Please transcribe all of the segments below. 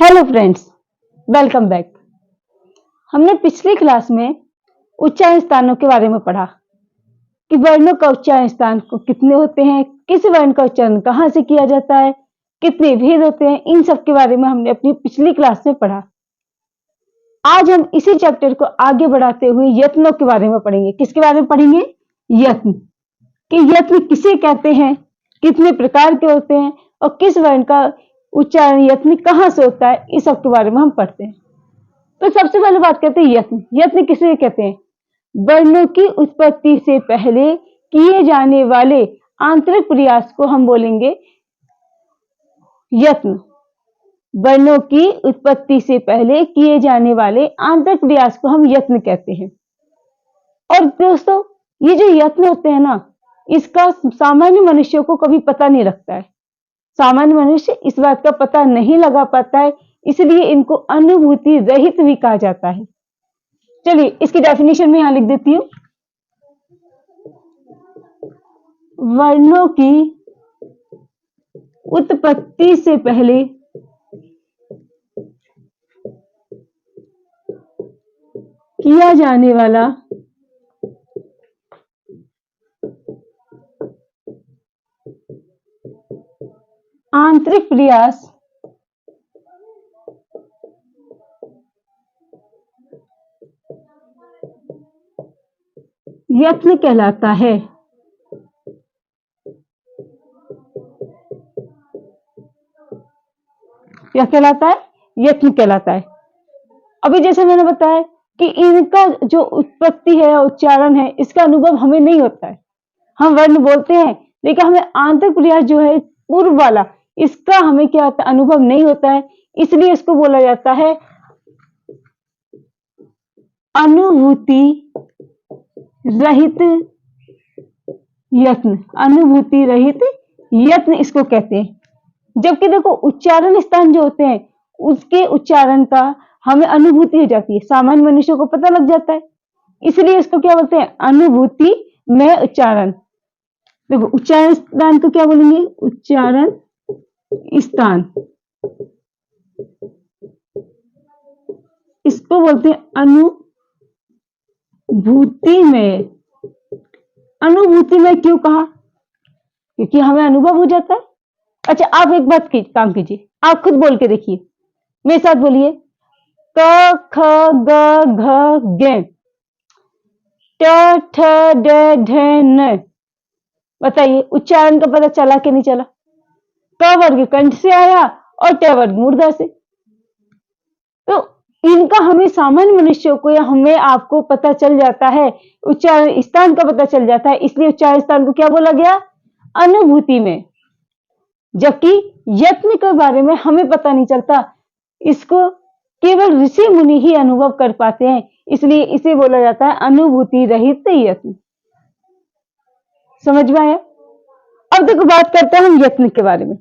Hello friends, welcome back. हमने पिछली class में उच्चारण स्थानों के बारे में पढ़ा कि वर्णों का उच्चारण स्थान कितने होते हैं, किस वर्ण का उच्चारण कहाँ से किया जाता है, कितने भेद होते हैं, इन सब के बारे में हमने अपनी पिछली क्लास में पढ़ा। आज हम इसी चैप्टर को आगे बढ़ाते हुए यत्नों के बारे में पढ़ेंगे। किसके बारे में पढ़ेंगे? यत्न। कि यत्न किसे कहते हैं, कितने प्रकार के होते हैं और किस वर्ण का उच्चारण यत्न कहाँ से होता है, इस सब के बारे में हम पढ़ते हैं। तो सबसे पहले बात करते हैं यत्न। यत्न किसे कहते हैं? वर्णों की उत्पत्ति से पहले किए जाने वाले आंतरिक प्रयास को हम बोलेंगे यत्न। वर्णों की उत्पत्ति से पहले किए जाने वाले आंतरिक प्रयास को हम यत्न कहते हैं। और दोस्तों, ये जो यत्न होते हैं ना, इसका सामान्य मनुष्यों को कभी पता नहीं लगता है। सामान्य मनुष्य इस बात का पता नहीं लगा पाता है, इसलिए इनको अनुभूति रहित भी कहा जाता है। चलिए इसकी डेफिनेशन में यहां लिख देती हूं। वर्णों की उत्पत्ति से पहले किया जाने वाला आंतरिक प्रयास यत्न कहलाता है। क्या कहलाता है? यत्न कहलाता है। अभी जैसे मैंने बताया कि इनका जो उत्पत्ति है, उच्चारण है, इसका अनुभव हमें नहीं होता है। हम वर्ण बोलते हैं लेकिन हमें आंतरिक प्रयास जो है पूर्व वाला, इसका हमें क्या होता है? अनुभव नहीं होता है। इसलिए इसको बोला जाता है अनुभूति रहित यत्न। अनुभूति रहित यत्न इसको कहते हैं। जबकि देखो, उच्चारण स्थान जो होते हैं उसके उच्चारण का हमें अनुभूति हो जाती है, सामान्य मनुष्यों को पता लग जाता है। इसलिए इसको क्या बोलते हैं? अनुभूति में उच्चारण। देखो, उच्चारण स्थान को क्या बोलेंगे? उच्चारण स्थान। इसको बोलते हैं अनुभूति में। अनुभूति में क्यों कहा? क्योंकि हमें अनुभव हो जाता है। अच्छा, आप एक बात काम कीजिए, आप खुद बोल के देखिए, मेरे साथ बोलिए। क ख ग घ ग ट ठ ड ढ न। बताइए, उच्चारण का पता चला कि नहीं चला? क वर्ग कंठ से आया और ट वर्ग मूर्धा से। तो इनका हमें सामान्य मनुष्यों को या हमें आपको पता चल जाता है, उच्चारण स्थान का पता चल जाता है। इसलिए उच्चारण स्थान को क्या बोला गया? अनुभूति में। जबकि यत्न के बारे में हमें पता नहीं चलता, इसको केवल ऋषि मुनि ही अनुभव कर पाते हैं, इसलिए इसे बोला जाता है अनुभूति रहित यत्न। समझ में आया? अब देखो, बात करते हैं हम यत्न के बारे में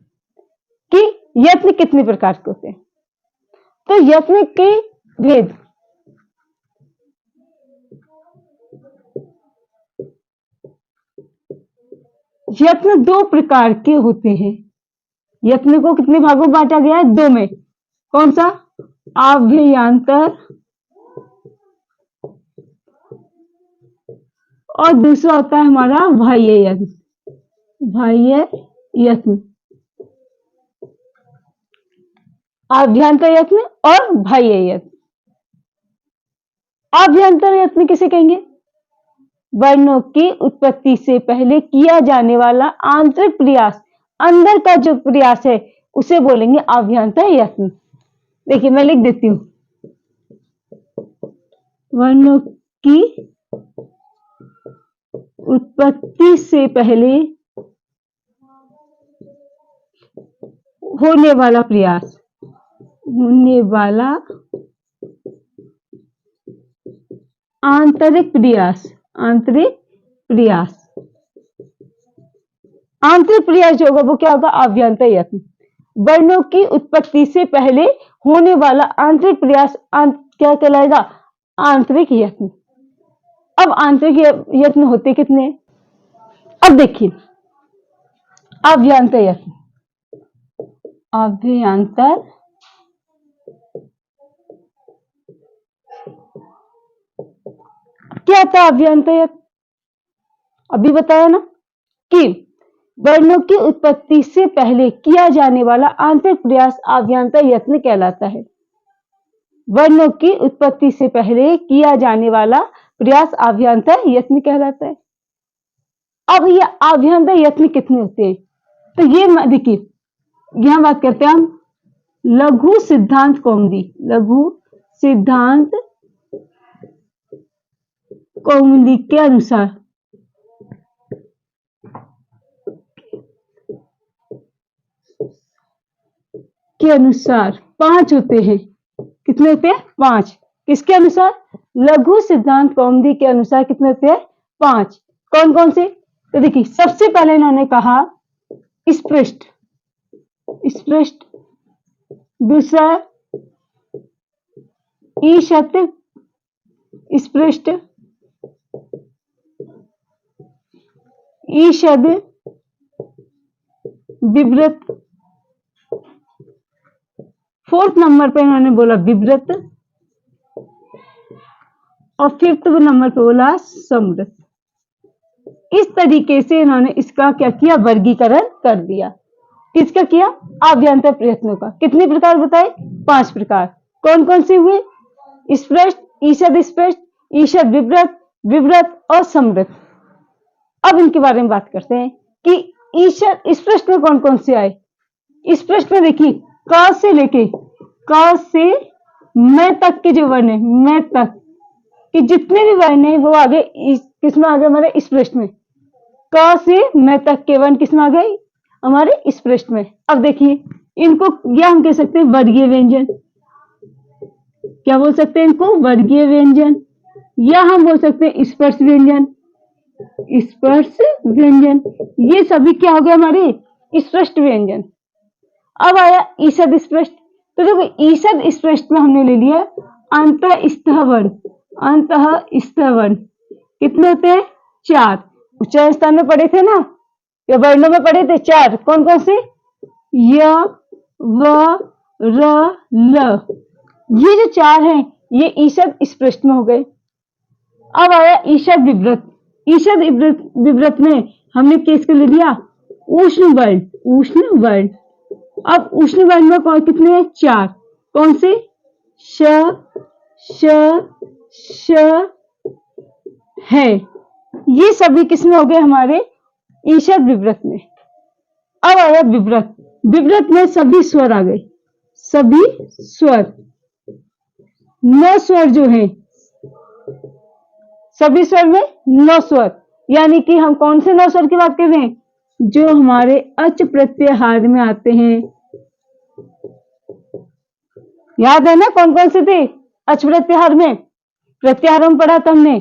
कि यत्न कितने प्रकार के होते हैं। तो यत्न के भेद। यत्न दो प्रकार के होते हैं। यत्न को कितने भागों में बांटा गया है? दो में। कौन सा? आभ्यंतर और दूसरा होता है हमारा बाह्य यत्न। बाह्य यत्न, आभ्यंतर यत्न और बाह्य यत्न। आभ्यंतर यत्न किसे कहेंगे? वर्णों की उत्पत्ति से पहले किया जाने वाला आंतरिक प्रयास, अंदर का जो प्रयास है उसे बोलेंगे आभ्यंतर यत्न। देखिए, मैं लिख देती हूं। वर्णों की उत्पत्ति से पहले होने वाला प्रयास, होने वाला आंतरिक प्रयास। आंतरिक प्रयास, आंतरिक प्रयास जो होगा वो क्या होगा? आभ्यंतर यत्न। वर्णों की उत्पत्ति से पहले होने वाला आंतरिक प्रयास क्या कहलाएगा? आंतरिक यत्न। अब आंतरिक यत्न होते कितने? अब देखिए, आभ्यंतर यत्न। आभ्यंतर क्या था अव्यंत यत्न? अभी बताया ना कि वर्णों की उत्पत्ति से पहले किया जाने वाला आंतरिक प्रयास अव्यंत यत्न कहलाता है। वर्णों की उत्पत्ति से पहले किया जाने वाला प्रयास अव्यंत यत्न कहलाता है। अब ये अव्यंत यत्न कितने होते हैं? तो ये देखिए, यहां बात करते हैं हम लघु सिद्धांत कौमुदी। लघु सिद्धांत कौमुदी के अनुसार 5 होते हैं। कितने होते हैं? 5। किसके अनुसार? लघु सिद्धांत कौमुदी के अनुसार कितने होते हैं? 5। कौन कौन से? तो देखिए, सबसे पहले इन्होंने कहा स्पृष्ट। स्पृष्ट। दूसरा ईशत स्पृष्ट, ईषद विवृत। 4th नंबर पे इन्होंने बोला विवृत और 5th नंबर पे बोला समृत। इस तरीके से इन्होंने इसका क्या किया? वर्गीकरण कर दिया। किसका किया? अव्यंतर प्रयत्नों का। कितने प्रकार बताए? 5 प्रकार। कौन कौन से हुए? स्पृष्ट, ईषद स्पृष्ट, ईषद विवृत, विवृत और समृत। अब इनके बारे में बात करते हैं कि ईषद स्पृष्ट में कौन कौन से आए। स्पृष्ट में देखिए, क से लेके क से मैं तक के जो वर्ण है, मैं तक कि जितने भी वर्ण है वो आगे किसमें आ गए? हमारे स्पृष्ट में। क से मैं तक के वर्ण किसमें आ गए? हमारे स्पृष्ट में। अब देखिए, इनको क्या हम कह सकते हैं? वर्गीय व्यंजन। क्या बोल सकते हैं इनको? वर्गीय व्यंजन। या हम बोल सकते हैं स्पर्श व्यंजन। स्पर्श व्यंजन। ये सभी क्या हो गए? हमारे स्पष्ट व्यंजन। अब आया ईषद स्पष्ट। तो देखो, ईषद स्पष्ट में हमने ले लिया अंतःस्थ वर्ण। अंतःस्थ वर्ण कितने होते हैं? 4। उच्चारण स्थान में पढ़े थे ना, या वर्णों में पढ़े थे? 4। कौन कौन से? य, व, र, ल। ये जो 4 हैं ये ईषद स्पष्ट में हो गए। अब आया ईषद विवृत। ईषद विवृत में हमने किसको ले लिया? उष्ण वर्ण। उष्ण वर्ण। अब उष्ण वर्ण में कौन कितने हैं? 4। कौन से? श, श, श है। ये सभी किसमें हो गए? हमारे ईषद विवृत में। अब आया विवृत। विवृत में सभी स्वर आ गए। सभी स्वर, 9 स्वर जो हैं, सभी स्वर में 9 स्वर। यानी कि हम कौन से 9 स्वर की बात कर रहे हैं? जो हमारे अच प्रत्याहार में आते हैं। याद है ना कौन कौन से थे अच प्रत्याहार में? प्रत्याहारों में पढ़ा था हमने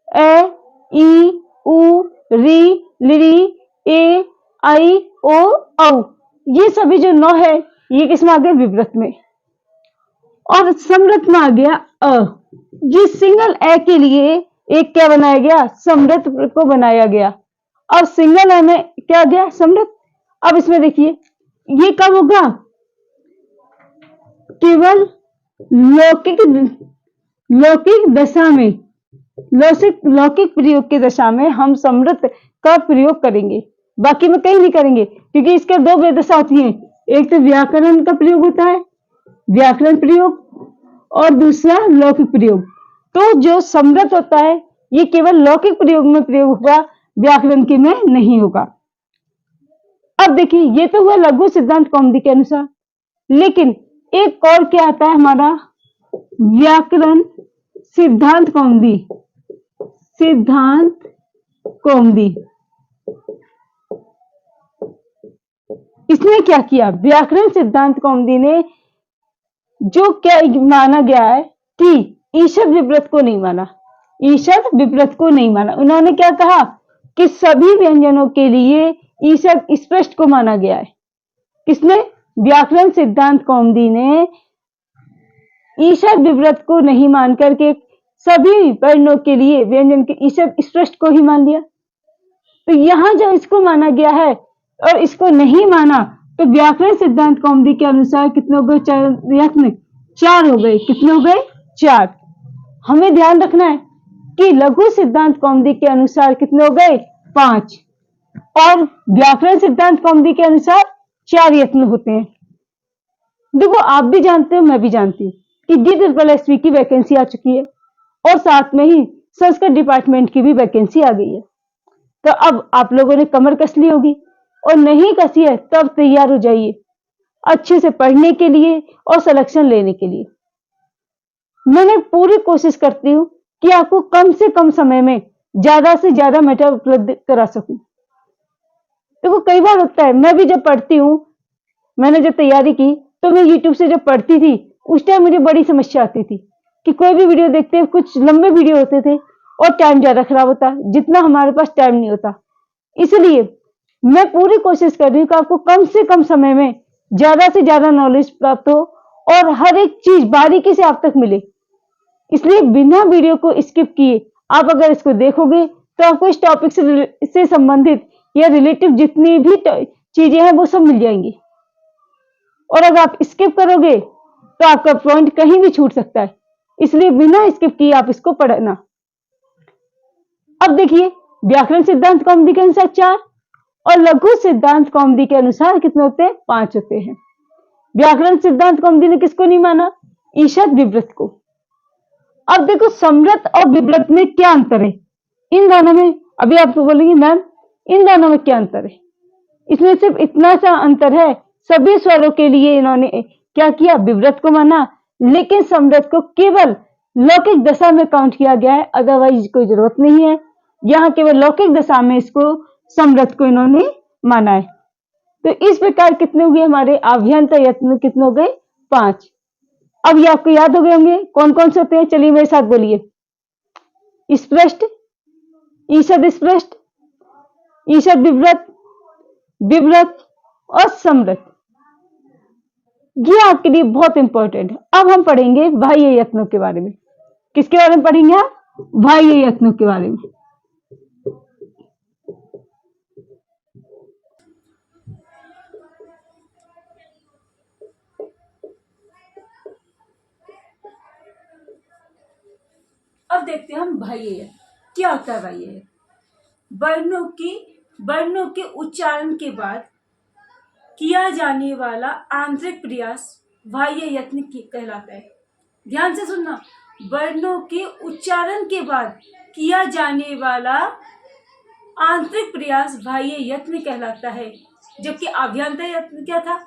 ए, ई, उ, री, लिरी, ए, आई, ओ, औ। ये सभी जो 9 है ये किसमें आ गए? विवृत में। और समृत में आ गया अ। जिस सिंगल ए के लिए एक क्या बनाया गया? समृत को बनाया गया। और सिंगल ए में क्या गया? समृत। अब इसमें देखिए, ये कब होगा? केवल लौकिक दशा में, लौकिक प्रयोग की दशा में हम समृत का प्रयोग करेंगे। बाकी में कहीं नहीं करेंगे, क्योंकि इसके 2 वेदशा होती हैं। एक तो व्याकरण का प्रयोग होता है, व्याकरण प्रयोग, और दूसरा लौकिक प्रयोग। तो जो समृत होता है ये केवल लौकिक प्रयोग में प्रयोग होगा, व्याकरण के में नहीं होगा। अब देखिए, ये तो हुआ लघु सिद्धांत कौमुदी के अनुसार। लेकिन एक और क्या आता है हमारा? व्याकरण सिद्धांत कौमुदी। सिद्धांत कौमुदी। इसने क्या किया? व्याकरण सिद्धांत कौमुदी ने जो क्या माना गया है कि ईषद विवृत को नहीं माना। ईषद विवृत को नहीं माना। उन्होंने क्या कहा कि सभी व्यंजनों के लिए ईषद स्पष्ट को माना गया है। किसने? व्याकरण सिद्धांत कौमुदी ने ईषद विवृत को नहीं मान करके सभी वर्णों के लिए व्यंजन के ईषद स्पष्ट को ही मान लिया। तो यहां जो इसको माना गया है और इसको नहीं माना, तो व्याकरण सिद्धांत कौमुदी के अनुसार कितने हो गए? 4 हो गए। कितने हो गए? 4। हमें ध्यान रखना है कि लघु सिद्धांत कौमुदी के अनुसार कितने हो गए? 5। और व्याकरण सिद्धांत कौमुदी के अनुसार 4 यत्न होते हैं। देखो, आप भी जानते हो, मैं भी जानती हूँ कि DSSB की वैकेंसी आ चुकी है और साथ में ही संस्कृत डिपार्टमेंट की भी वैकेंसी आ गई है। तो अब आप लोगों ने कमर कस ली होगी, और नहीं कसी है तो अब तैयार हो जाइए अच्छे से पढ़ने के लिए और सिलेक्शन लेने के लिए। मैंने पूरी कोशिश करती हूँ कि आपको कम से कम समय में ज्यादा से ज्यादा मैटर उपलब्ध करा सकूं। देखो, कई बार होता है, मैं भी जब पढ़ती हूँ, मैंने जब तैयारी की तो मैं यूट्यूब से जब पढ़ती थी उस टाइम मुझे बड़ी समस्या आती थी कि कोई भी वीडियो देखते, कुछ लंबे वीडियो होते थे और टाइम ज्यादा खराब होता, जितना हमारे पास टाइम नहीं होता। इसलिए मैं पूरी कोशिश कर रही हूँ कि आपको कम से कम समय में ज्यादा से ज्यादा नॉलेज प्राप्त हो और हर एक चीज बारीकी से आप तक मिले। इसलिए बिना वीडियो को स्किप किए आप अगर इसको देखोगे तो आपको इस टॉपिक से संबंधित या रिलेटिव जितनी भी चीजें हैं वो सब मिल जाएंगी। और अगर आप स्किप करोगे तो आपका पॉइंट कहीं भी छूट सकता है। इसलिए बिना स्किप किए आप इसको पढ़ना। अब देखिए, व्याकरण सिद्धांत कौमुदी के अनुसार 4 और लघु सिद्धांत कौमुदी के अनुसार कितने होते हैं? 5 होते हैं। व्याकरण सिद्धांत कौमुदी ने किसको नहीं माना? ईशद विव्रत को। अब देखो, समृत और विव्रत में क्या अंतर है? इन दोनों में अभी आपको बोलेंगे मैम इन दोनों में क्या अंतर है? इसमें सिर्फ इतना सा अंतर है, सभी स्वरों के लिए इन्होंने क्या किया? विव्रत को माना, लेकिन समृत को केवल लौकिक दशा में काउंट किया गया है, अदरवाइज कोई जरूरत नहीं है। यहाँ केवल लौकिक दशा में इसको समृत को इन्होंने माना है। तो इस प्रकार कितने हो गए हमारे आभ्यंत यत्न? कितने हो गए? 5। अब ये आपको याद हो गए होंगे कौन कौन से होते हैं। चलिए मेरे साथ बोलिए। स्पृष्ट, ईषद स्पृष्ट, ईषद विव्रत, विव्रत और समृत। ये आपके लिए बहुत इंपॉर्टेंट है। अब हम पढ़ेंगे बाह्य यत्नों के बारे में। किसके बारे में पढ़ेंगे आप? बाह्य यत्नों के बारे में। अब देखते हैं हम बाह्य यत्न क्या होता है। बाह्य यत्न वर्णों के उच्चारण के बाद किया जाने वाला आंतरिक प्रयास बाह्य यत्न कहलाता है। ध्यान से सुनना, वर्णों के उच्चारण के बाद किया जाने वाला आंतरिक प्रयास बाह्य यत्न कहलाता है। जबकि आभ्यंतर यत्न क्या था?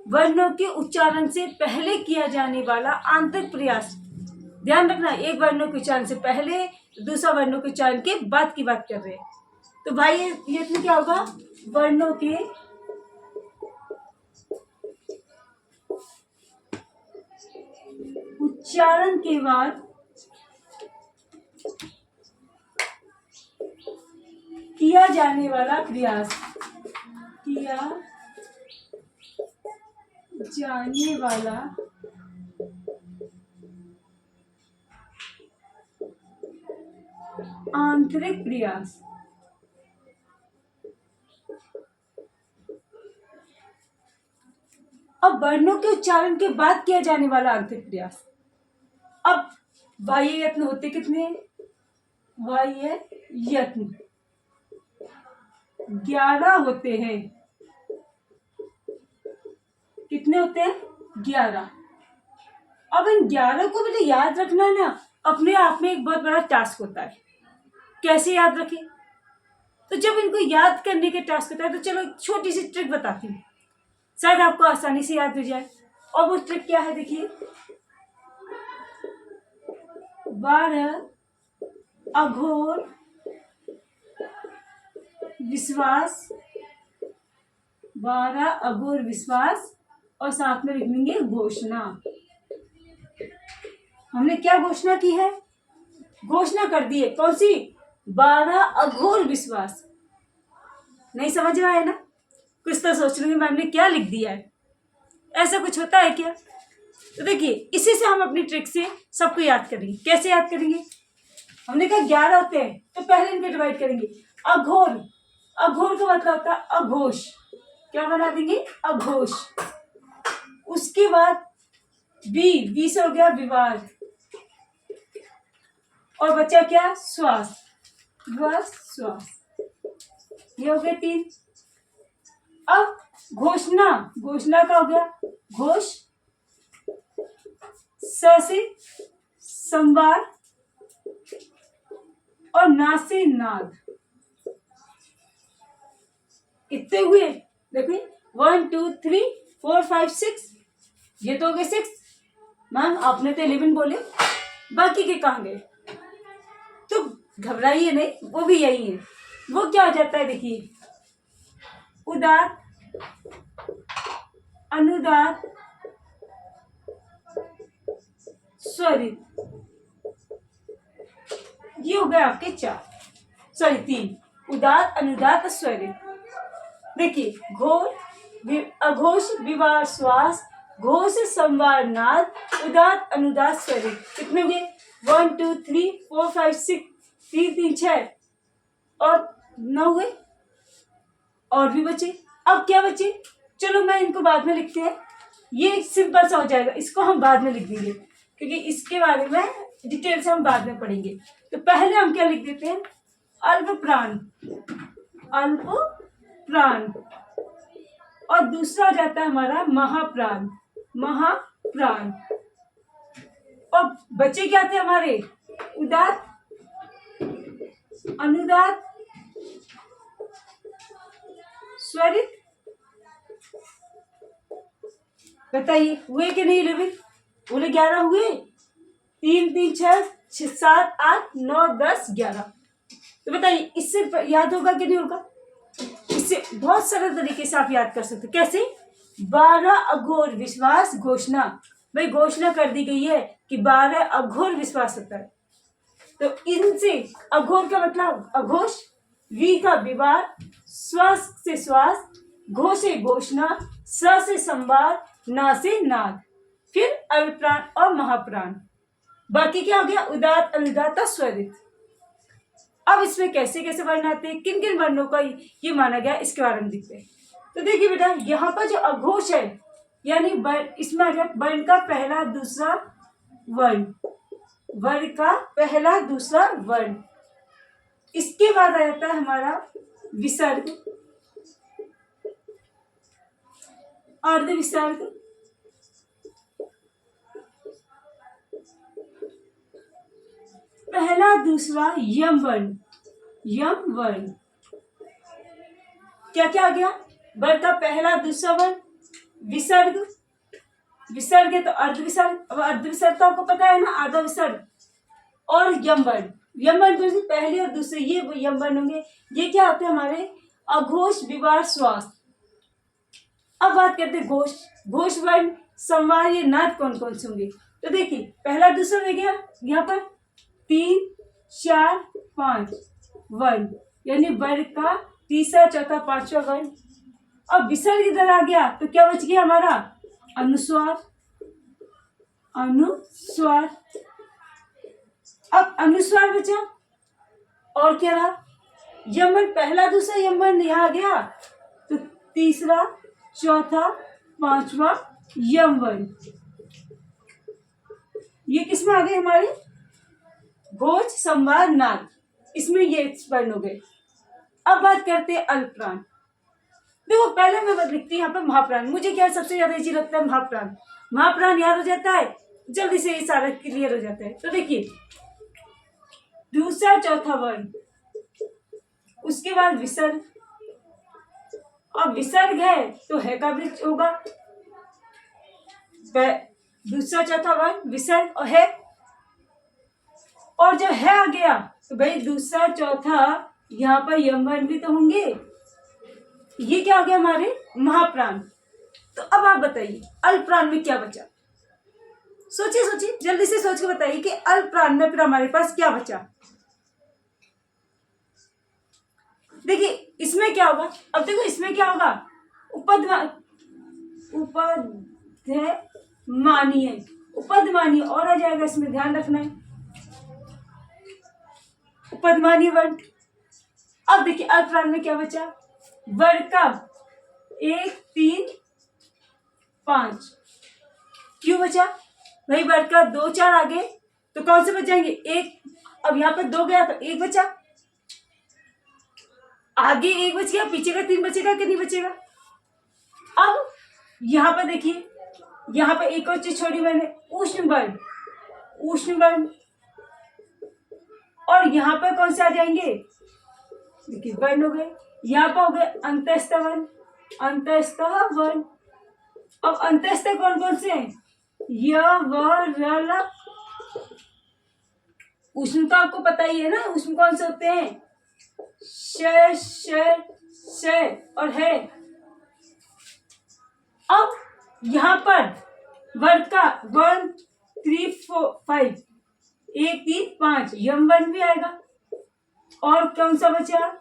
वर्णों के उच्चारण से पहले किया जाने वाला आंतरिक प्रयास। ध्यान रखना, एक वर्णों के उच्चारण से पहले, दूसरा वर्णों के उच्चारण के बाद की बात कर रहे हैं। तो बाह्य यत्न क्या होगा? वर्णों के उच्चारण के बाद किया जाने वाला प्रयास, किया जाने वाला आंतरिक प्रयास। अब वर्णों के उच्चारण के बाद किया जाने वाला आंतरिक प्रयास। अब बाह्य यत्न होते कितने? बाह्य यत्न 11 होते हैं। कितने होते हैं? 11। अब इन 11 को भी तो याद रखना ना, अपने आप में एक बहुत बड़ा टास्क होता है। कैसे याद रखें? तो जब इनको याद करने के टास्क होता है तो चलो एक छोटी सी ट्रिक बताती हूँ, शायद आपको आसानी से याद हो जाए। और वो ट्रिक क्या है? देखिए, 12 अघोर विश्वास, 12 अघोर विश्वास और साथ में लिख लेंगे घोषणा। हमने क्या घोषणा की है? घोषणा कर दी है। कौन सी? 12 अघोर विश्वास। नहीं समझ रहा है ना? कुछ तो सोच लूंगी मैम ने क्या लिख दिया है। ऐसा कुछ होता है क्या? तो देखिए, इसी से हम अपनी ट्रिक से सबको याद करेंगे। कैसे याद करेंगे? हमने कहा 11 होते हैं तो पहले इनको डिवाइड करेंगे। अघोर, अघोर का मतलब होता है अघोष। क्या बना देंगे? अघोष। उसके बाद बी से हो गया विवाद। और बचा क्या, श्वास, बस श्वास। ये हो गए 3। अब घोषणा, घोषणा का हो गया घोष, स से संवार और ना से नाद। इतने हुए, देखिए 1 2 3 4 5 6, ये तो हो गए 6। मैम आपने तो 11 बोले, बाकी के कहाँ गए? तो घबराइए नहीं, वो भी यही है। वो क्या हो जाता है, देखिए उदात्त, अनुदात्त, स्वरित, ये हो गए आपके 4, सॉरी 3, उदात्त, अनुदात्त, स्वरित। देखिए घोर, अघोष, विवार, श्वास, घोष, संवार, नाद, उदात्त, अनुदात्त, स्वरित। कितने हुए? 1 2 3 4 5 6, 3 3 6 और 9 हुए। और भी बचे। अब क्या बचे? चलो मैं इनको बाद में लिखते हैं, ये सिंपल सा हो जाएगा, इसको हम बाद में लिख देंगे क्योंकि इसके बारे में डिटेल से हम बाद में पढ़ेंगे। तो पहले हम क्या लिख देते हैं, अल्प प्राण, अल्प प्राण। और दूसरा हो जाता है हमारा महाप्राण, महाप्राण। और बचे क्या थे हमारे, उदात्त, अनुदात्त, स्वरित। बताइए हुए कि नहीं 11? बोले 11 हुए। 3 3 6 7 8 9 10 11। तो बताइए इससे याद होगा कि नहीं होगा? इससे बहुत सरल तरीके से आप याद कर सकते। कैसे? 12 अघोर विश्वास घोषणा। भाई घोषणा कर दी गई है कि 12 अघोर विश्वास होता है। तो इनसे अघोर का मतलब अघोष, वी का विवार, श्वास से श्वास, घो से घोषणा, स से संवार, ना से नाद, फिर अल्पप्राण और महाप्राण। बाकी क्या हो गया, उदात्त, अनुदात्त, स्वरित। अब इसमें कैसे कैसे वर्ण आते हैं, किन किन वर्णों का ये माना गया, इसके बारे में देखते हैं। तो देखिए बेटा, यहाँ पर जो अघोष है यानी इसमें आ गया वर्ण का पहला दूसरा वर्ण, वर्ण का पहला दूसरा वर्ण। इसके बाद आ जाता है हमारा विसर्ग, अर्ध विसर्ग, पहला दूसरा यम वर्ण, यम वर्ण। क्या क्या आ गया, वर्ण का पहला दूसरा वर्ण, विसर्ग, विसर्ग है तो अर्ध विसर्ग, अब अर्ध विसर्ग तो आपको पता है ना, आधा विसर्ग, और यम वर्ण। यम वर्ण तो पहले और दूसरे ये यम वर्ण होंगे। ये क्या होते हैं हमारे, अघोष, विवार, श्वास। अब बात करते हैं घोष, घोष वर्ण, संवार, ये नाद कौन कौन से होंगे। तो देखिए पहला दूसरा हो गया, यहाँ पर 3 4 5 वर्ण, यानी वर्ण का तीसरा चौथा पांचवा वर्ण। अब विसर्ग इधर आ गया तो क्या बच गया हमारा, अनुस्वार, अनुस्वार। अब अनुस्वार बचा और क्या रहा, यमन, पहला दूसरा यमन यहाँ आ गया तो तीसरा चौथा पांचवा यमन। ये किसमें आ गए हमारे, घोष, संवार, नाद, इसमें ये वर्ण हो गए। अब बात करते हैं अल्पप्राण। देखो पहले मैं लिखती हूँ यहाँ पे महाप्राण। मुझे क्या सबसे ज्यादा इजी लगता है, महाप्राण। महाप्राण याद हो जाता है, जल्दी से ये सारा क्लियर हो जाता है। तो देखिए दूसरा चौथा वर्ण, उसके बाद विसर्ग, और विसर्ग है तो है का वृक्ष होगा, दूसरा चौथा वर्ण विसर्ग और है, और जब है आ गया तो भाई दूसरा चौथा यहाँ पर यम वर्ण भी तो होंगे। ये क्या हो गया हमारे, महाप्राण। तो अब आप बताइए अल्पप्राण में क्या बचा, सोचिए सोचिए, जल्दी से सोच के बताइए कि अल्पप्राण में फिर हमारे पास क्या बचा। देखिए इसमें क्या होगा, अब देखो इसमें क्या होगा, उपधमानीय, उपधमानीय और आ जाएगा, इसमें ध्यान रखना है, उपधमानीय वर्ण। अब देखिए अल्पप्राण में क्या बचा, वर्ण का 1 3 5, क्यों बचा भाई, वर्ण का 2 4 आ गए तो कौन से बच जाएंगे, 1 अब यहाँ पे 2 गया तो 1 बचा, आगे 1 बच गया, पीछे का 3 बचेगा कि नहीं बचेगा। अब यहाँ पर देखिए, यहाँ पे एक और चीज छोड़ी मैंने, उष्ण वर्ण, उष्ण वर्ण। और यहाँ पर कौन से आ जाएंगे, देखिए वर्ण हो गए, यहाँ पर हो गए अंतःस्थ वर्ण, अंतःस्थ वर्ण। अब अंतःस्थ कौन कौन से हैं, य व र ल। उष्ण तो आपको पता ही है ना, उष्ण कौन से होते हैं, श श और है। अब यहाँ पर वर्ण का 1 3 4 5 1 3 5 यम वर्ण भी आएगा। और कौन सा बचा,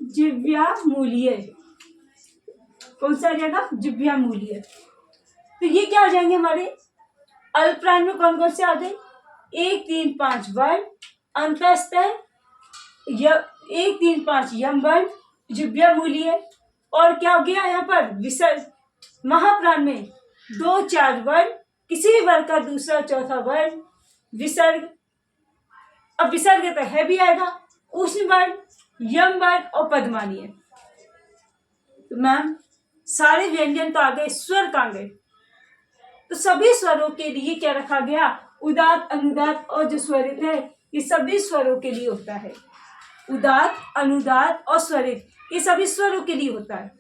जिह्वा मूल्य, कौन सा आ जाएगा, जिह्वा मूल्य। तो ये क्या आ जाएंगे हमारे अल्पप्राण में, कौन कौन से आ गए, 1 3 5 वर्ण, अंतःस्थ 1 3 5 यम वर्ण, जिह्वा मूल्य। और क्या हो गया यहाँ पर विसर्ग, महाप्राण में 2 4 वर्ण, किसी भी वर्ग का दूसरा चौथा वर्ण विसर्ग। अब विसर्ग तो है भी आएगा, उष्ण वर्ण, यम वर्ण और पद्मानीय। तो मैम सारे व्यंजन तो आ गए, स्वर कहाँ गए, तो सभी स्वरों के लिए क्या रखा गया, उदात्त अनुदात्त और जो स्वरित है ये सभी स्वरों के लिए होता है। उदात्त अनुदात्त और स्वरित ये सभी स्वरों के लिए होता है।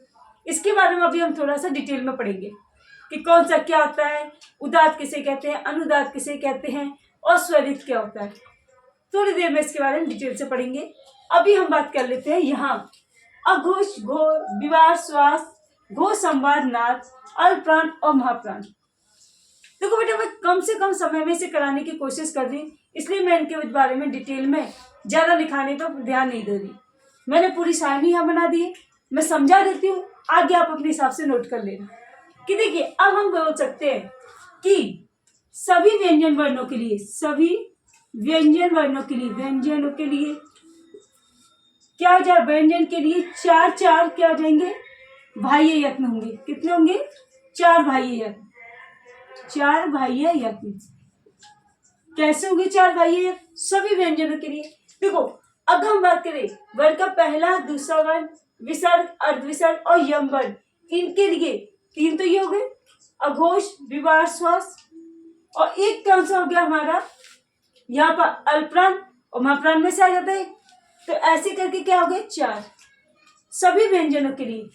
इसके बारे में अभी हम थोड़ा सा डिटेल में पढ़ेंगे कि कौन सा क्या होता है, उदात्त किसे कहते हैं, अनुदात्त किसे कहते हैं और स्वरित क्या होता है। थोड़ी देर में इसके बारे में डिटेल से पढ़ेंगे। अभी हम बात कर लेते हैं यहाँ अघोष, घोष, विवाह, श्वास, घोष, संवाद, नाद, अल्पप्राण और महाप्राण। देखो बेटा मैं कम से कम समय में इसे कराने की कोशिश कर रही, इसलिए मैं इनके बारे में डिटेल में ज्यादा लिखाने पर ध्यान नहीं दे रही। मैंने पूरी सारणी यहाँ बना दी है, मैं समझा देती हूँ, आगे आप अपने हिसाब से नोट कर लेना। कि देखिए अब हम बोल सकते हैं कि सभी व्यंजन वर्णों के लिए, सभी व्यंजन वर्णों के लिए, व्यंजनों के लिए क्या हो जाए, व्यंजन के लिए 4 4 क्या हो जाएंगे, बाह्य यत्न होंगे। कितने होंगे, 4 बाह्य यत्न, 4 बाह्य यत्न। कैसे होंगे 4 बाह्य यत्न, सभी व्यंजनों के लिए। देखो अब हम बात करें वर्ण का पहला दूसरा वर्ण, विसर्ग, अर्धविसर्ग और यम वर्ण, इनके लिए 3 तो ये हो गए, अघोष, विवाह, श्वास। और एक कौन सा हो गया हमारा यहाँ पर अल्पप्राण और महाप्राण में से आ जाता है। तो ऐसे करके क्या हो गए 4 सभी व्यंजनों के लिए।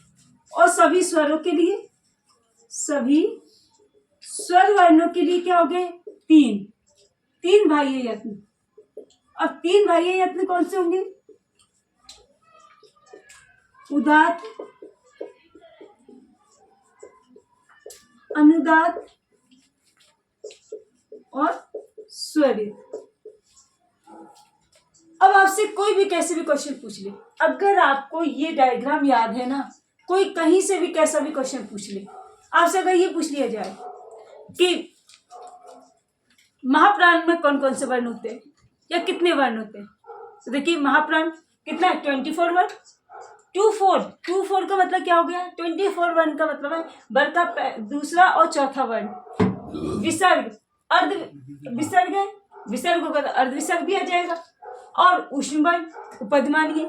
और सभी स्वरों के लिए, सभी स्वर वर्णों के लिए क्या हो गए 3 बाह्य यत्न। अब 3 बाह्य यत्न कौन से होंगे, उदात्त, अनुदात्त और स्वरित। अब आपसे कोई भी कैसे भी क्वेश्चन पूछ ले, अगर आपको ये डायग्राम याद है ना, कोई कहीं से भी कैसा भी क्वेश्चन पूछ ले, आपसे अगर ये पूछ लिया जाए कि महाप्राण में कौन कौन से वर्ण होते हैं या कितने वर्ण होते हैं, तो देखिए महाप्राण कितना है 24 वर्ण। 24 का मतलब क्या हो गया, 24 वर्ण का मतलब है वर्ण का दूसरा और चौथा वर्ण। विसर्ग, अर्ध विसर्ग है, विसर्ग होगा तो अर्ध विसर्ग भी आ जाएगा। और उष्ण वर्ण, उपधमानीय,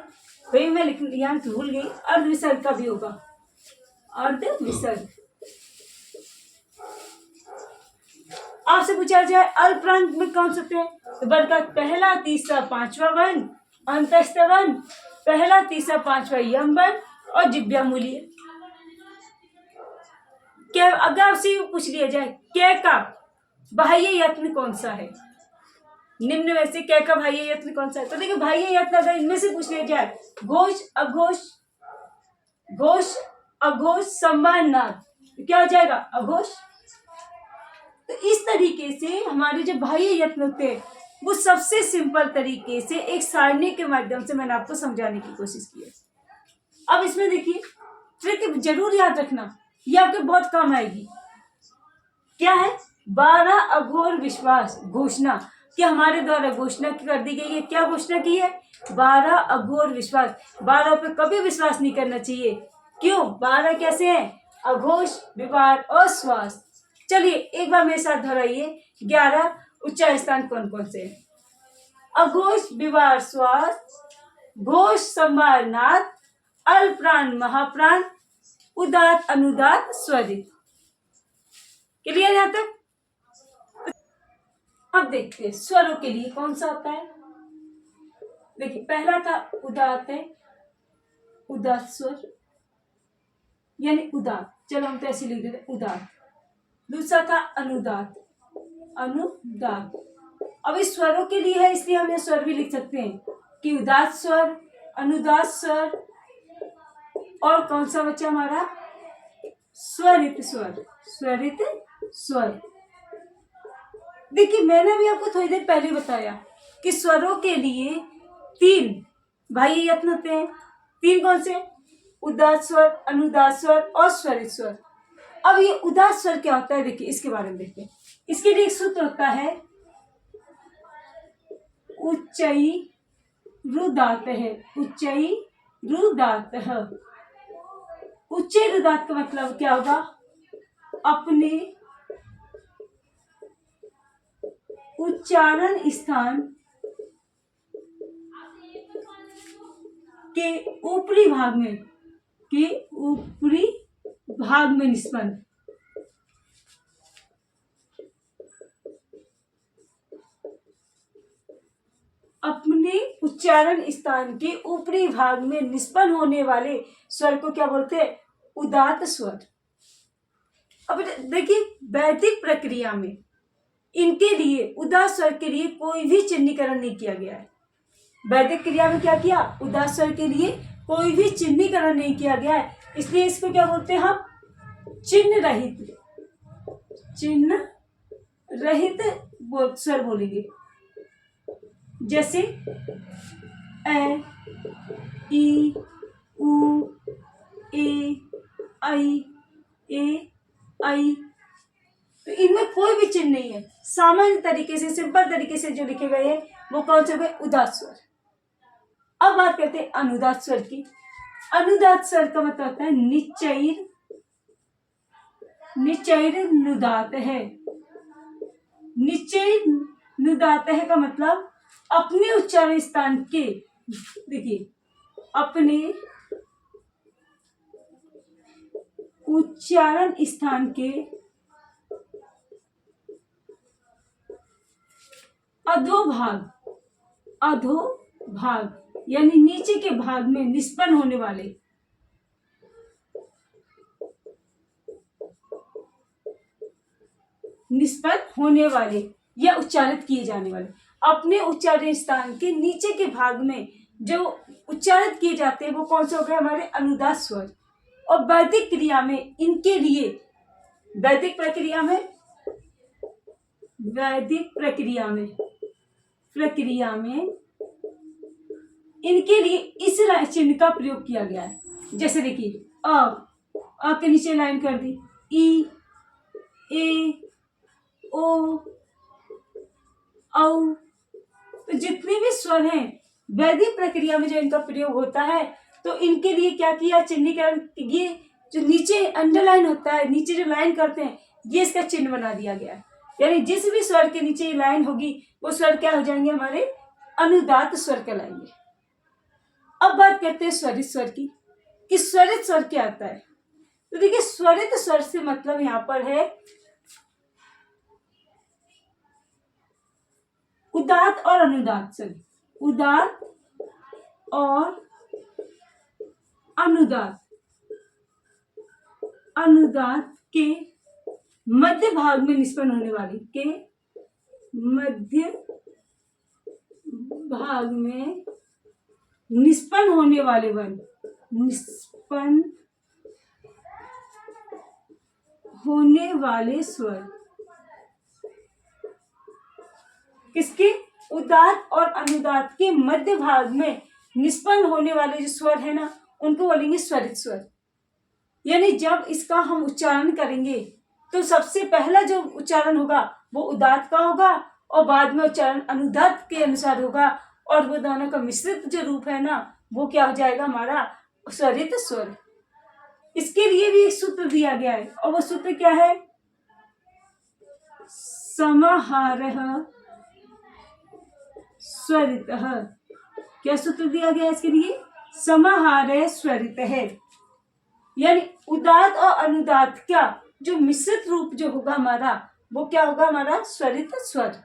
भाई मैं यहाँ भूल गई, अर्ध विसर्ग का भी होगा, अर्ध विसर्ग। आपसे पूछा जाए अल्पप्राण में कौन से होते हैं, तो वर्ण का पहला तीसरा पांचवा वर्ण, अंतःस्थ वर्ण, पहला तीसरा पांचवा यम वर्ण और जिह्वा मूल्य। क्या अगर आपसे पूछ लिया जाए क्या का बाह्य यत्न कौन सा है, निम्न में से क्या का बाह्य यत्न कौन सा है, तो देखिए बाह्य यत्न अगर इनमें से पूछ लिया जाए घोष, अघोष, घोष, अघोष, संवाद, नाद, तो क्या हो जाएगा अघोष। तो इस तरीके से हमारे जो बाह्य यत्न होते हैं वो सबसे सिंपल तरीके से एक सारणी के माध्यम से मैंने आपको समझाने की कोशिश की है। अब इसमें देखिए ट्रिक जरूर याद रखना, ये आपके बहुत काम आएगी। क्या है, 12 अघोर विश्वास घोषणा, कि हमारे द्वारा घोषणा कर दी गई है। क्या घोषणा की है, 12 अघोर विश्वास। 12 पे कभी विश्वास नहीं करना चाहिए। क्यों, 12 कैसे हैं, अघोष, विवाह और श्वास। चलिए एक बार मेरे साथ दोहराइए, 11 उच्चार स्थान कौन कौन से हैं। अघोष विवार श्वास, घोष संवार नाद, अल्प्राण महाप्राण, उदात अनुदात स्वरित। क्लियर यहाँ तक? अब देखते हैं स्वरों के लिए कौन सा होता है। देखिए पहला था उदात है, उदात स्वर यानी उदात, चलो हम तो ऐसे लिख देते उदात। दूसरा था अनुदात, अनुदात। अब इस स्वरों के लिए है इसलिए हम ये स्वर भी लिख सकते हैं कि उदात स्वर, अनुदात स्वर, और कौन सा बच्चा हमारा स्वरित स्वर, स्वरित स्वर। देखिए मैंने भी आपको थोड़ी देर पहले बताया कि स्वरों के लिए 3 बाह्य यत्न होते हैं। 3 कौन से? उदात स्वर, अनुदात स्वर और स्वरित स्वर। अब ये उदात स्वर क्या होता है, देखिए इसके बारे में देखते हैं। इसके लिए एक सूत्र होता है उच्चई रुदात है, उच्चई रुदात है। उच्चई रुदात का मतलब क्या होगा? अपने उच्चारण स्थान के ऊपरी भाग में, के ऊपरी भाग में निष्पन्न, अपने उच्चारण स्थान के ऊपरी भाग में निष्पन्न होने वाले स्वर को क्या बोलते हैं? उदात स्वर। अब देखिए वैदिक प्रक्रिया में इनके लिए उदात स्वर के लिए कोई भी चिन्हीकरण नहीं किया गया है। वैदिक क्रिया में क्या किया? उदात स्वर के लिए कोई भी चिन्हीकरण नहीं किया गया है, इसलिए इसको क्या बोलते हैं हम? चिन्ह रहित, चिन्ह रहित स्वर बोलेंगे। जैसे ए, ई, उ, ए, आई, तो इनमें कोई भी चिन्ह नहीं है। सामान्य तरीके से, सिंपल तरीके से जो लिखे गए हैं वो कौन से हो गए? उदात स्वर। अब बात करते हैं अनुदात स्वर की। अनुदात स्वर का मतलब होता है निचैर, निचैर नुदात है। निचैर नुदात है का मतलब अपने उच्चारण स्थान के, देखिए अपने उच्चारण स्थान के अधोभाग, अधोभाग यानी नीचे के भाग में निष्पन्न होने वाले, निष्पन्न होने वाले या उच्चारित किए जाने वाले, अपने उच्चारण स्थान के नीचे के भाग में जो उच्चारित किए जाते हैं वो कौन से हो गए? हमारे अनुदात स्वर। और वैदिक क्रिया में इनके लिए, वैदिक प्रक्रिया में, वैदिक प्रक्रिया में इनके लिए इस चिन्ह का प्रयोग किया गया है। जैसे देखिए अ के नीचे लाइन कर दी, ई, ए, ओ, औ, तो जितने भी स्वर हैं वैदिक प्रक्रिया में जो इनका प्रयोग होता है तो इनके लिए क्या किया? चिन्हीकरण, ये जो नीचे अंडरलाइन होता है, नीचे जो लाइन करते हैं ये इसका चिन्ह बना दिया गया है। यानी जिस भी स्वर के नीचे लाइन होगी वो स्वर क्या हो जाएंगे? हमारे अनुदात स्वर कहलाएंगे। अब बात करते हैं स्वरित स्वर की कि स्वरित स्वर क्या आता है। तो देखिए स्वरित स्वर से मतलब यहाँ पर है उदात और अनुदात स्वर, उदात और अनुदात, अनुदात के मध्य भाग में निष्पन्न होने वाली, के मध्य भाग में निष्पन्न होने वाले वर्ण, निष्पन्न होने वाले स्वर किसके? उदात और अनुदात के मध्य भाग में निष्पन्न होने वाले जो स्वर है ना उनको बोलेंगे स्वरित स्वर। यानी जब इसका हम उच्चारण करेंगे तो सबसे पहला जो उच्चारण होगा वो उदात का होगा और बाद में उच्चारण अनुदात के अनुसार होगा और वो दोनों का मिश्रित जो रूप है ना वो क्या हो जाएगा? हमारा स्वरित स्वर। इसके लिए भी एक सूत्र दिया गया है और वो सूत्र क्या है? समाहारः स्वरितः। क्या सूत्र दिया गया इसके लिए? समाहारः स्वरितः। यानी उदात्त और अनुदात्त क्या जो मिश्रित रूप जो होगा हमारा, वो क्या होगा? हमारा स्वरित स्वर।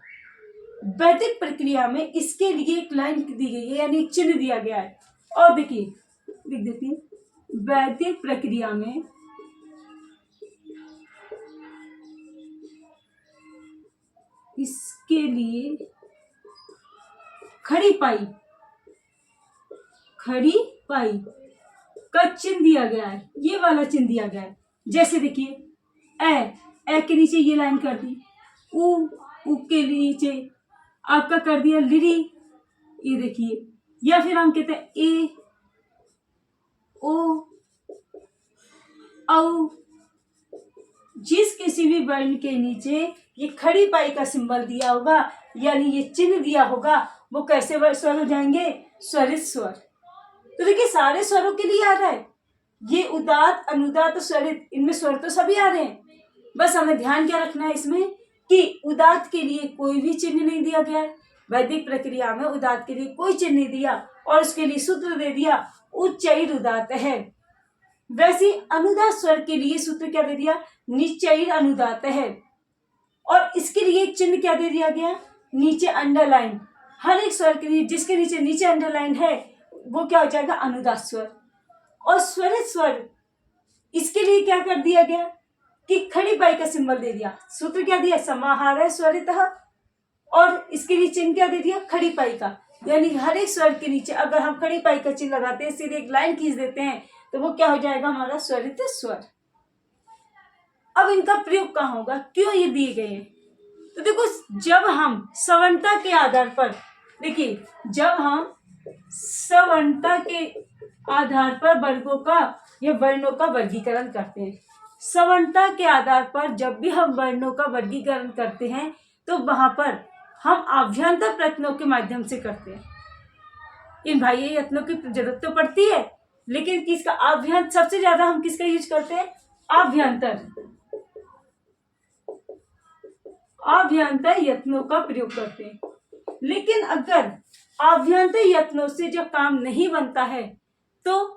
वैदिक प्रक्रिया में इसके लिए एक लाइन दी गई है, यानी एक चिन्ह दिया गया है। और देखिए, लिख देती हूँ, वैदिक प्रक्रिया में इसके लिए खड़ी पाई का चिन्ह दिया गया है, ये वाला चिन्ह दिया गया है। जैसे देखिए ए के नीचे ये लाइन कर दी, उ के नीचे आपका कर दिया लिरी, ये देखिए। या फिर हम कहते हैं ए ओ औ, जिस किसी भी वर्ण के नीचे ये खड़ी पाई का सिंबल दिया होगा, यानी ये चिन्ह दिया होगा, वो कैसे स्वर हो जाएंगे? स्वरित स्वर। तो देखिए सारे स्वरों के लिए आ रहा है, ये उदात्त, अनुदात्त, स्वरित, इनमें स्वर तो सभी आ रहे हैं। बस हमें ध्यान क्या रखना है इसमें कि उदात्त के लिए कोई भी चिन्ह नहीं दिया गया है। वैदिक प्रक्रिया में उदात्त के लिए कोई चिन्ह नहीं दिया और उसके लिए सूत्र दे दिया उच्चैर उदात्त है। वैसे अनुदात्त स्वर के लिए सूत्र क्या दे दिया? निचैर अनुदात्त है। और इसके लिए एक चिन्ह क्या दे दिया गया? नीचे अंडरलाइन। हर एक स्वर के लिए जिसके नीचे अंडरलाइन है वो क्या हो जाएगा? अनुदात्त स्वर। और स्वरित स्वर, इसके लिए क्या कर दिया गया कि खड़ी पाई का सिंबल दे दिया। सूत्र क्या दिया? समाहारः स्वरितः। और इसके लिए चिन्ह क्या दे दिया? खड़ी पाई का। यानी हर एक स्वर के नीचे अगर हम खड़ी पाई का चिन्ह लगाते हैं, सीधे एक लाइन खींच देते हैं, तो वो क्या हो जाएगा? हमारा स्वरित स्वर। अब इनका प्रयोग कहाँ होगा? क्यों ये दिए गए हैं? तो देखो, जब हम सवर्णता के आधार पर, देखिए जब हम सवर्णता के आधार पर वर्गों का या वर्णों का वर्गीकरण करते हैं, सवर्णता के आधार पर जब भी हम वर्णों का वर्गीकरण करते हैं तो वहां पर हम आभ्यंतर प्रयत्नों के माध्यम से करते हैं। इन बाह्य यत्नों की जरूरत तो पड़ती है, लेकिन किसका आभ्यंतर सबसे ज्यादा हम किसका यूज करते हैं? आभ्यंतर यत्नों का प्रयोग करते हैं। लेकिन अगर आभ्यंतर यत्नों से जब काम नहीं बनता है तो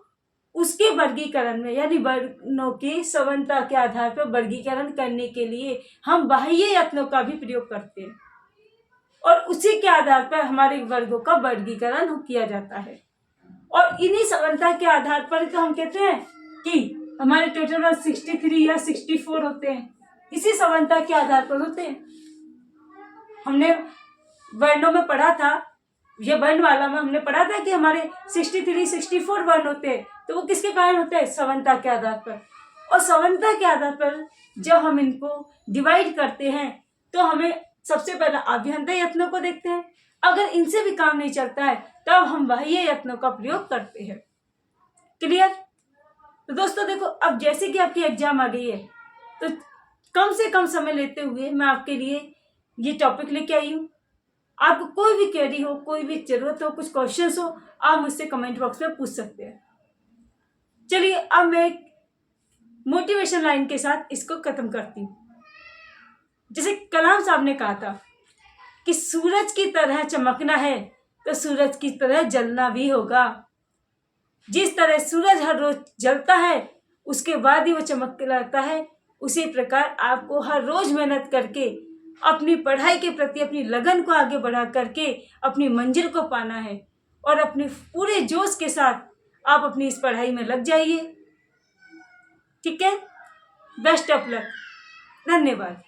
उसके वर्गीकरण में, यानी वर्णों के सवर्णता के आधार पर वर्गीकरण करने के लिए हम बाह्य यत्नों का भी प्रयोग करते हैं और उसी के आधार पर हमारे वर्गों का वर्गीकरण किया जाता है। और इन्हीं सवर्णता के आधार पर तो हम कहते हैं कि हमारे टोटल 63 या 64 होते हैं, इसी सवर्णता के आधार पर होते हैं। हमने वर्णों में पढ़ा था, ये वर्णमाला में हमने पढ़ा था कि हमारे 63, 64 वर्ण होते हैं। तो वो किसके कारण होते हैं? सवर्णता के आधार पर। और सवर्णता के आधार पर जब हम इनको डिवाइड करते हैं तो हमें सबसे पहले आभ्यंतर यत्नों को देखते हैं। अगर इनसे भी काम नहीं चलता है तब हम बाह्य यत्नों का प्रयोग करते हैं। क्लियर? तो दोस्तों देखो, अब जैसे कि आपकी एग्जाम आ गई है तो कम से कम समय लेते हुए मैं आपके लिए ये टॉपिक लेके आई हूँ। आपको कोई भी क्वेरी हो, कोई भी जरूरत हो, कुछ क्वेश्चंस हो, आप मुझसे कमेंट बॉक्स में पूछ सकते हैं। चलिए अब मैं एक मोटिवेशन लाइन के साथ इसको खत्म करती हूँ। जैसे कलाम साहब ने कहा था कि सूरज की तरह चमकना है तो सूरज की तरह जलना भी होगा। जिस तरह सूरज हर रोज जलता है उसके बाद ही वो चमकने लगता है, उसी प्रकार आपको हर रोज मेहनत करके अपनी पढ़ाई के प्रति अपनी लगन को आगे बढ़ा करके अपनी मंजिल को पाना है और अपने पूरे जोश के साथ आप अपनी इस पढ़ाई में लग जाइए। ठीक है? Best of luck. धन्यवाद।